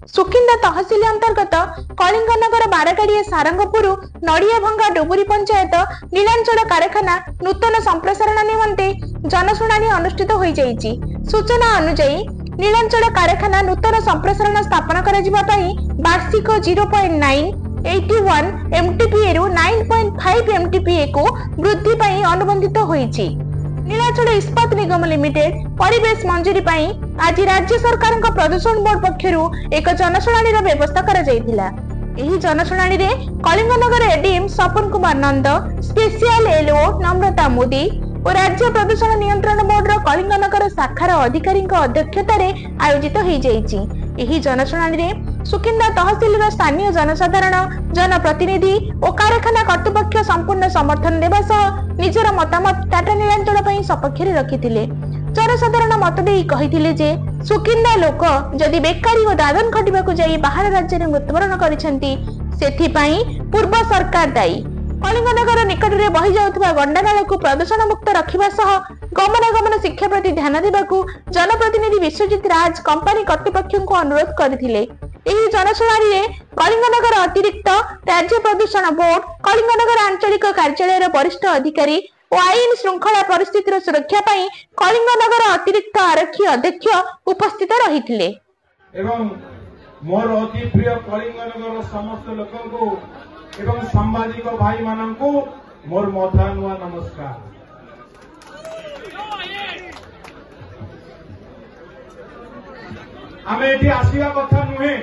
सुकिंदा तहसिल अंतर्गत कलिंगनगर बारगाड़िया सारंगपुर नड़िया भंगा डुबुरी पंचायत नीलांचल कारखाना नूतन संप्रसारण निमंते जनशुणाणी अनुष्ठित हो जाइछि। सूचना अनुसार नीलांचल कारखाना नूतन संप्रसारण स्थापन करा वार्षिक 0.981 MTPA रु 9.5 MTPA को वृद्धि पाई अनुबंधित होइछि। नीलांचल इस्पात निगम लिमिटेड परिवेश मंजूरी पाई आज राज्य सरकार प्रदूषण बोर्ड पक्षरु एक जनशुणाणी व्यवस्था करा जायतिला। एही जनशुणाणी रे कलिंगनगर एडीएम सपन कुमार नंद, स्पेशल एलओ नम्रता मोदी और राज्य प्रदूषण नियंत्रण बोर्ड कलिंगनगर शाखार अधिकारी अध्यक्षतार आयोजित हो जाइछि। एही जनशुणाणी रे सुकिंदा तहसिल स्थानीय जनसाधारण, जनप्रतिनिधि और कारखाना कर्तृपक्ष संपूर्ण समर्थन देवा सह निजर मतामत टाटा नीलांचल पई सपक्ष रखिथिले। जनसाधारण मत देई कहिथिले जे सुकिंदा लोक जदि बेकारी और दादन खटिबा को जाई बाहर राज्य रे मृत्युवरण करिसेंती सेथि पई पूर्व सरकार दायी। कलिंगनगर निकट में बही जाउथबा गंडानाल को प्रदूषण मुक्त रखिबा सह गमनागमन शिक्षा प्रति ध्यान देबाकू जनप्रतिनिधि विश्वजित राज कंपनी कर्तृपक्ष को अनुरोध करथिले। एही जनशुणाणी रे कलिंगनगर अतिरिक्त राज्य प्रदूषण बोर्ड, कलिंगनगर आंचलिक कार्यालय वरिष्ठ अधिकारी और आईन श्रृंखला परिस्थितिर सुरक्षा पई कलिंगनगर अतिरिक्त आरक्षी अध्यक्ष उपस्थित रहिथिले। एवं मोर अति प्रिय कलिंगनगर समस्त लोकंको एवं सांबादिक भाई मानंको मोर मथा नुआ नमस्कार। आमे एठी आसीबा कथा नुहे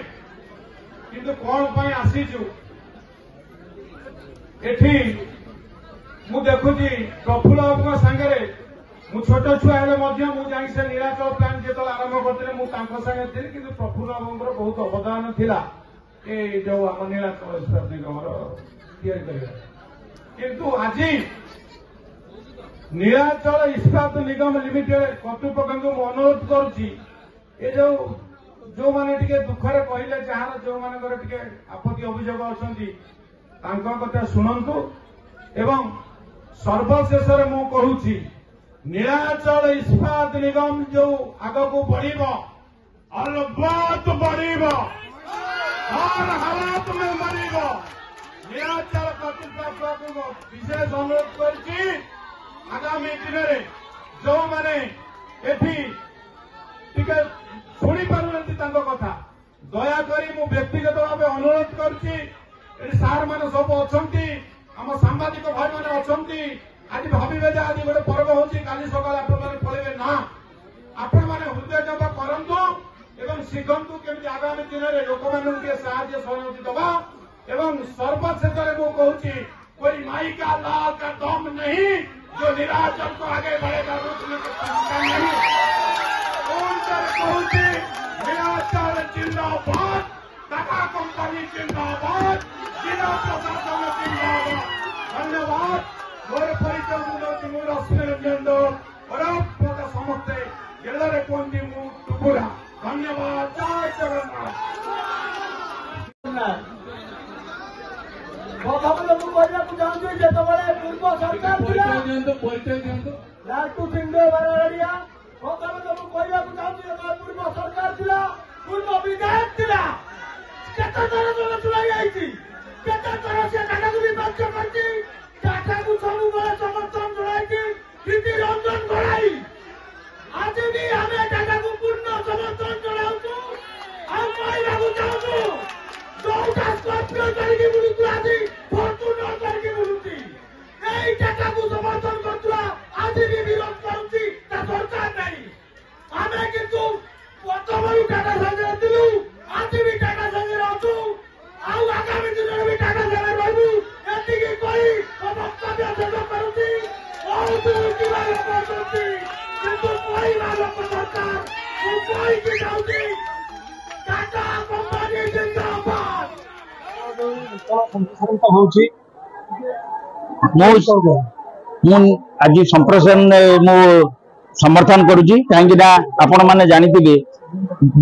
किंतु कोन पई आसीजु एठी मु देखुची प्रफुल्ल बाबू संगे मु छोट छुआ हेले मध्य मु जाई से नीलाचल प्लांट जेतो आरंभ करते मु तांको संगे थिली किंतु प्रफुल्ल बाबूर बहुत अवदान थिला ए जो हम नीलाचल इस्पात निगम तैयारी करिया। किंतु आज नीलाचल इस्पात निगम लिमिटेड कर्तृपक्ष को अनुरोध करुची ए जो माने टिके दुखरे कहले जहार जो मानकर टिके आपत्ति अभियोग अछंती तांको कथा सुनंतु एवं सर्वशेष मु कहूची नीलाचल इस्पात निगम जो आग को बढ़िबो अलबत बढ़िबो हर हालात में बढ़िबो। नीलाचल कर्तृपक्ष को विशेष अनुरोध करछि आगामी दिन में जो माने एठी टिके शुणी पारुनती तांको कथा दया करी मु व्यक्तिगत भाव अनुरोध करछि सार माने सब अछंती आम सांबादिक भाई माने अछंती आज भाविबे जे आज गोटे पर्व होची काली सकाळ आपण माने पळेबे ना आपण माने हृदय जप करंतु एवं शिखंतु केमि आगामी दिन रे लोक मानन के सहायता सहयोग दबा एवं सर्वशेष रे मु कहूची कोई माई का लाल का दम नहीं जो नीलाचल को आगे बढ़ेगा रोकने का क्षमता नहीं। नीलाचल जिंदाबाद, टाटा कंपनी जिंदाबाद, जिला प्रशासन जिंदाबाद। धन्यवाद। मोर परिचय मुझे रश्मि रंजन और समस्ते गेलरे कोंदी मु टुकुरा। धन्यवाद। जय जगन्नाथ। पूर्व सरकार लालटू सिंह बारागाड़िया पूर्व सरकार थिला पूर्व विधायक थिला केते तरह जो चुलाई आईची केते तरह से टाटा को विपक्ष करची टाटा को सब बड़ा समर्थन जोड़ाई नीति रंजन गड़ाई आज भी हमें टाटा को पूर्ण समर्थन जोड़ाउछु हम माइरा को चाहू जोटा स्कॉर्पियो करके बुलुतु आज फॉर्च्यूनर करके बुलुती नहीं टाटा को समर्थन करतुला आज भी विरोध करूची ता सरकार नहीं हमें किंतु प्रथमरु टाटा संगे दिलु आज भी टाटा संगे रहछु आउ आगामी दिन में भी टाटा संगे रहबु एति की कोई वक्तव्य देबो करूची बहुत की बात करती किंतु कोई बात सरकार कोई की जाउची टाटा कंपनी जिंदाबाद होची मु आज संप्रसारण मु समर्थन करुची कहीं आपण मैंने जानी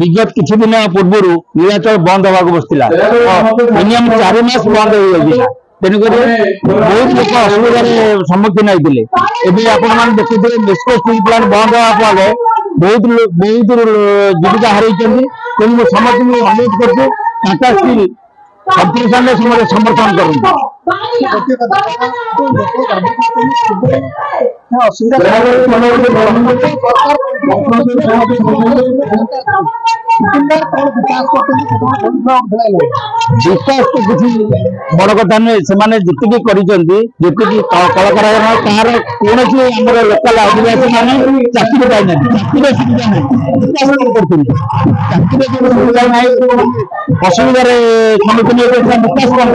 विगत किसी दिन पूर्व नीलाचल बंद होगा बसला मिनिमम 4 मास बंद हो गया तेणुक बहुत लोग असुविधार सम्मुखीन होते देखते मेस्को स्टील प्लांट बंद होगा फल बहुत जीविका हर तेणु समस्त अनुरोध कर टाटा स्टील संप्रसारण समर्थन करूँ विकास तो किसी बड़ कथा नुहे से जी कलकारखाना तार कौन आम लोकाल आदिवासी मैंने चाकरी पाई असुविधार सम्मुखीन विकास कौन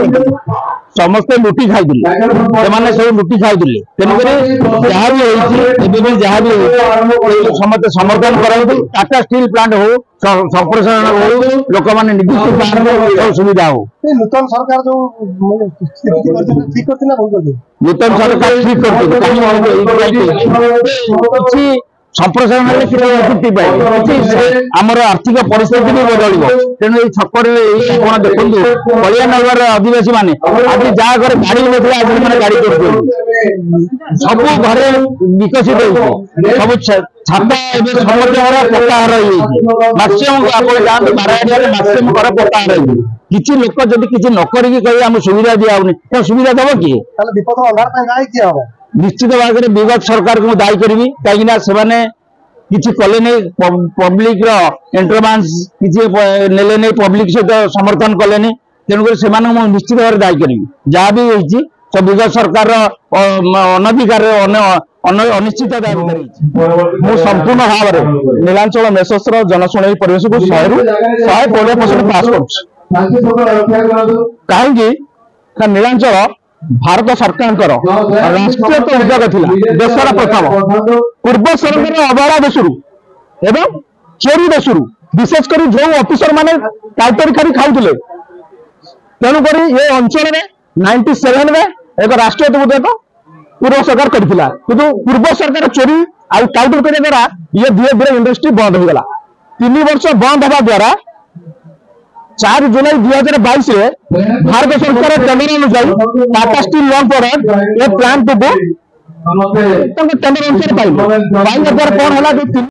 समस्ते लुटी खाई सब लुटी खाई तेणुक जहाँ भी जहाँ भी समस्त समर्थन करूँ टाटा स्टील प्लांट हो संप्रसारण हो लोक मैंने निर्दिष्ट सुविधा हो नूतन सरकार जो ठीक करते नूतन सरकार ठीक करते संप्रसारण आमर आर्थिक परिस्थिति भी बदल तेणु छकरे देखो कल्याणनगर आदिवासी मैंने आज जहाँ घर गाड़ी ना आज मैंने गाड़ी कर सब घरे विकसित सब छाता समस्त पक्का घर मैक्सीम आप जाते बारहाटिया मैक्सीम घर पक्का घर किसी लोक जब किसी नक कहे आम सुविधा दिखाऊनी तो सुविधा दब किए विपद अंधार किए हम निश्चित भाव में विगत सरकार को दायी करी कहीं किसी कले नहीं पब्लिक एंट्रोमांस किसी नेले नहीं पब्लिक सहित समर्थन कले तेणुक से निश्चित भाव दायी करी जहाँ भी होती सब विगत सरकार अनधिकार अनिश्चित मु संपूर्ण भाव में नीलांचल मेसोसर जनशुणाई परिवेश को 100% पास कर कहीं नीलांचल भारत सरकार राष्ट्रीय तो उद्योग थिला देशर प्रथम पूर्व सरकार अवहेला देशरू एवं चोरी देशरू विशेषकर जो ऑफिसर माने टाइटल खाली खाऊले तेणुक ये अंचल में 97 में एक राष्ट्रीय उद्योग पूर्व सरकार करथिला किंतु पूर्व सरकार चोरी आ टाइटल करने द्वारा ये धीरे धीरे इंडस्ट्री बंद हो गला 3 वर्ष बंद हवा द्वारा 4 जुलाई 2022 भारत सरकार टेंडर अनुसार टाटा स्टील लॉन्च पर प्लांट को टेंडर अनुसार पाइल द्वारा कौन है